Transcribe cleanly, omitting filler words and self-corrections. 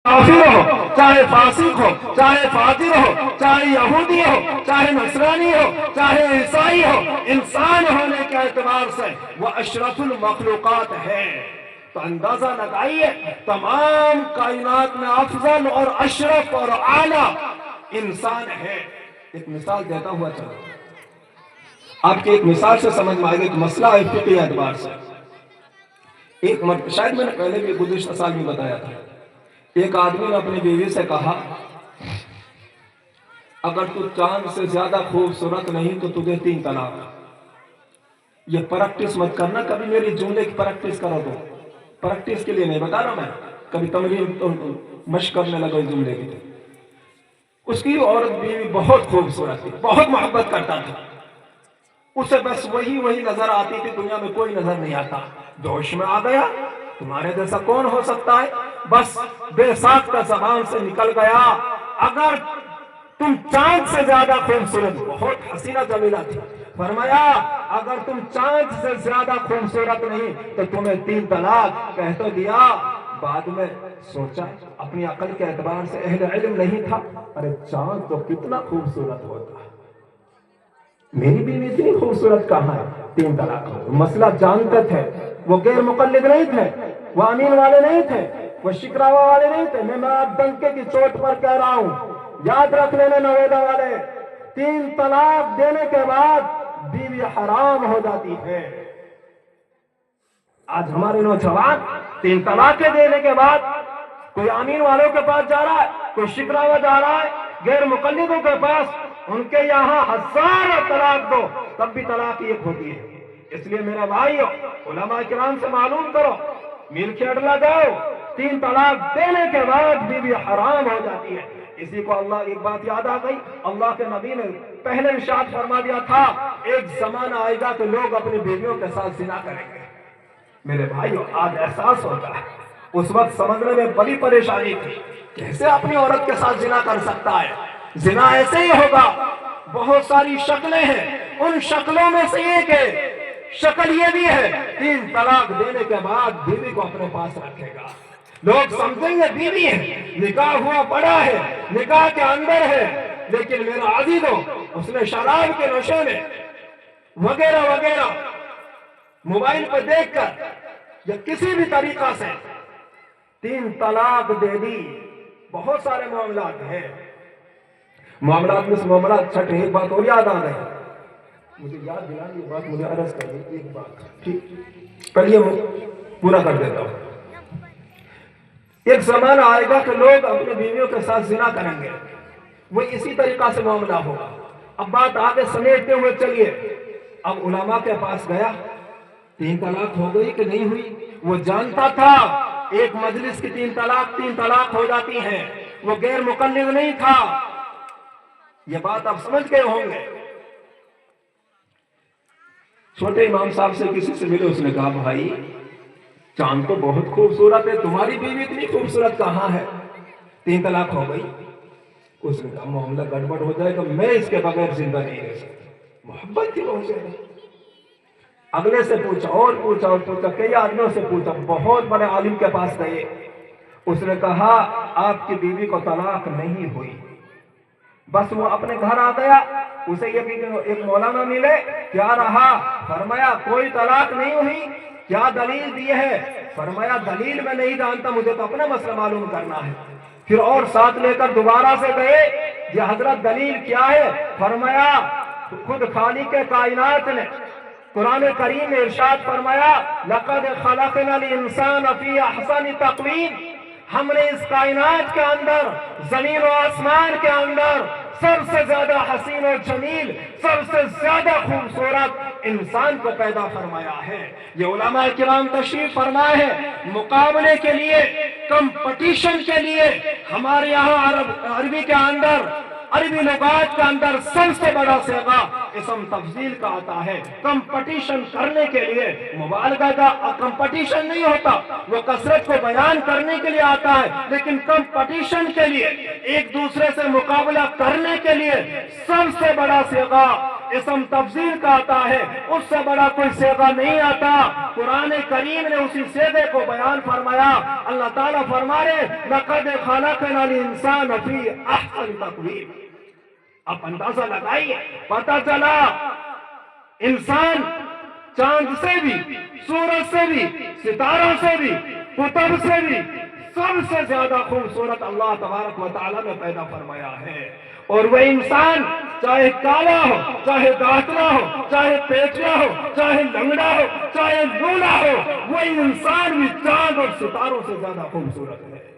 کافر ہو، چاہے فاسق ہو، چاہے فاجر ہو، چاہے یہودی ہو، چاہے نصرانی ہو، چاہے عیسائی ہو، انسان ہونے کے اعتبار سے وہ اشرف المخلوقات ہے۔ تو اندازہ لگائیے تمام کائنات میں افضل اور اشرف اور اعلیٰ انسان ہے۔ ایک مثال دیتا ہوا چلو، آپ کی ایک مثال سے سمجھ میں آئے گا ایک مسئلہ ہے فقہی اعتبار سے۔ ایک شاید میں نے پہلے بھی گزشتہ سال بھی بتایا تھا، ایک آدمی نے اپنی بیوی سے کہا اگر تو چاند سے زیادہ خوبصورت نہیں تو تجھے 3 طلاق۔ یہ پریکٹس مت کرنا، کبھی میری جملے کی پریکٹس کرو تو، پریکٹس کے لیے نہیں بتا رہا میں، کبھی تمرین مشق کرنے لگا اس جملے کی۔ اس کی عورت بیوی بہت خوبصورت تھی، بہت محبت کرتا تھا، اسے بس وہی نظر آتی تھی، دنیا میں کوئی نظر نہیں آتا۔ جوش میں آ گیا، تمہارے جیسا کون ہو سکتا ہے؟ بس بے ساختہ زبان سے نکل گیا اگر تم چاند سے زیادہ خوبصورت، بہت حسینہ جمیلہ تھی، فرمایا اگر تم چاند سے زیادہ خوبصورت نہیں تو تمہیں 3 طلاق کہہ تو دیا۔ بعد میں سوچا اپنی عقل کے اعتبار سے اہل علم نہیں تھا، ارے چاند تو کتنا خوبصورت ہوتا ہے، میری بیوی اتنی خوبصورت کہاں ہے؟ 3 طلاق ہو۔ مسئلہ جانتے تھے، وہ غیر مقلد نہیں تھے، وہ امین والے نہیں تھے، وہ شکراوا والے نہیں تھے، میں آپ ڈنکے کی چوٹ پر کہہ رہا ہوں، یاد رکھ لینا نویدہ والے، 3 طلاق دینے کے بعد بیوی حرام ہو جاتی ہے۔ آج ہمارے نوجوان 3 طلاقیں دینے کے بعد کوئی امین والوں کے پاس جا رہا ہے، کوئی شکراوا جا رہا ہے، غیر مقلدوں کے پاس، ان کے یہاں 1000 طلاق دو تب بھی طلاق ایک ہوتی ہے۔ اس لیے میرے بھائیو، علماء کرام سے معلوم کرو، میل کھیڑلا جاؤ، 3 طلاق دینے کے بعد بیوی حرام ہو جاتی ہے۔ اسی کو اللہ ایک بات یاد آ گئی، اللہ کے نبی نے پہلے ارشاد فرما دیا تھا ایک زمانہ آئے گا کہ لوگ اپنی بیویوں کے ساتھ زنا کریں گے۔ میرے بھائیو آج احساس ہوتا ہے، اس وقت سمجھنے میں بڑی پریشانی تھی، کیسے اپنی عورت کے ساتھ زنا کر سکتا ہے؟ زنا ایسے ہی ہوگا، بہت ساری شکلیں ہیں، ان شکلوں میں سے ایک ہے، شکل یہ بھی ہے 3 طلاق دینے کے بعد بیوی کو اپنے پاس رکھے گا، لوگ سمجھیں گے بیوی ہے، نکاح ہوا پڑا ہے، نکاح کے اندر ہے، لیکن میرا عزیزو اس نے شراب کے نشے میں وغیرہ وغیرہ موبائل پر دیکھ کر یا کسی بھی طریقہ سے 3 طلاق دے دی۔ بہت سارے معاملات ہیں، معاملات میں سے معاملات چھٹے، ایک بات اور یاد آ گئی، مجھے یاد دلا یہ بات، مجھے عرض کر دی ایک بات، ٹھیک پہلے پورا کر دیتا ہوں۔ ایک زمانہ آئے گا کہ لوگ اپنی بیویوں کے ساتھ زنا کریں گے، وہ اسی طریقہ سے معاملہ ہوگا۔ اب بات آگے سمیٹتے ہوئے چلیے، اب علماء کے پاس گیا، 3 طلاق ہو گئی کہ نہیں ہوئی؟ وہ جانتا تھا ایک مجلس کی 3 طلاق ہو جاتی ہیں، وہ غیر مقلد نہیں تھا، یہ بات آپ سمجھ گئے ہوں گے۔ چھوٹے امام صاحب سے کسی سے ملے، اس نے کہا بھائی چاند تو بہت خوبصورت ہے، تمہاری بیوی اتنی خوبصورت کہاں ہے؟ 3 طلاق ہو گئی۔ اس نے کہا معاملہ گڑبڑ ہو جائے گا، میں اس کے بغیر زندہ نہیں رہ سکتا، محبت کی ہو جائے گا۔ اگلے سے پوچھا اور پوچھا اور پوچھا، کئی آدمیوں سے پوچھا، بہت بڑے عالم کے پاس گئے، اس نے کہا آپ کی بیوی کو طلاق نہیں ہوئی۔ بس وہ اپنے گھر آ گیا، اسے یہ ایک مولانا ملے، کیا رہا؟ فرمایا کوئی طلاق نہیں ہوئی، کیا دلیل دی ہے؟ فرمایا دلیل میں نہیں جانتا، مجھے تو اپنا مسئلہ معلوم کرنا ہے۔ پھر اور ساتھ لے کر دوبارہ سے گئے، یہ حضرت دلیل کیا ہے؟ فرمایا خود خالق کائنات نے قرآن کریم میں ارشاد فرمایا لَقَدْ خَلَقْنَا الْإِنسَانَ فِي أَحْسَنِ تَقْوِيمٍ، ہم نے اس کائنات کے اندر، زمین و آسمان کے اندر سب سے زیادہ حسین و جمیل، سب سے زیادہ خوبصورت انسان کو پیدا فرمایا ہے۔ یہ علماء کرام تشریف فرمائے ہیں، مقابلے کے لیے، کمپٹیشن کے لیے، ہمارے یہاں عربی کے اندر، عربی لغات کے اندر سب سے بڑا صیغہ اسم تفضیل کا آتا ہے۔ کمپٹیشن کرنے کے لیے، مبالغہ کا کمپٹیشن نہیں ہوتا، وہ کثرت کو بیان کرنے کے لیے آتا ہے، لیکن کمپٹیشن کے لیے، ایک دوسرے سے مقابلہ کرنے کے لیے سب سے بڑا صیغہ اسم تفضیل کا آتا ہے، اس سے بڑا کوئی صیغہ نہیں آتا۔ قرآن کریم نے اسی صیغے کو بیان فرمایا۔ اللہ تعالیٰ فرما رہے لَقَدْ خَلَقْنَا الْإِنسَانَ فِي أَحْسَنِ تَقْوِيمٍ۔ اب اندازہ لگائیے، پتہ چلا انسان چاند سے بھی، سورج سے بھی، ستاروں سے بھی، قطب سے بھی سب سے زیادہ خوبصورت اللہ تبارک و تعالیٰ نے پیدا فرمایا ہے۔ اور وہ انسان چاہے کالا ہو، چاہے داتنا ہو، چاہے پیچھا ہو، چاہے لنگڑا ہو، چاہے لولا ہو، وہ انسان بھی چاند اور ستاروں سے زیادہ خوبصورت ہے۔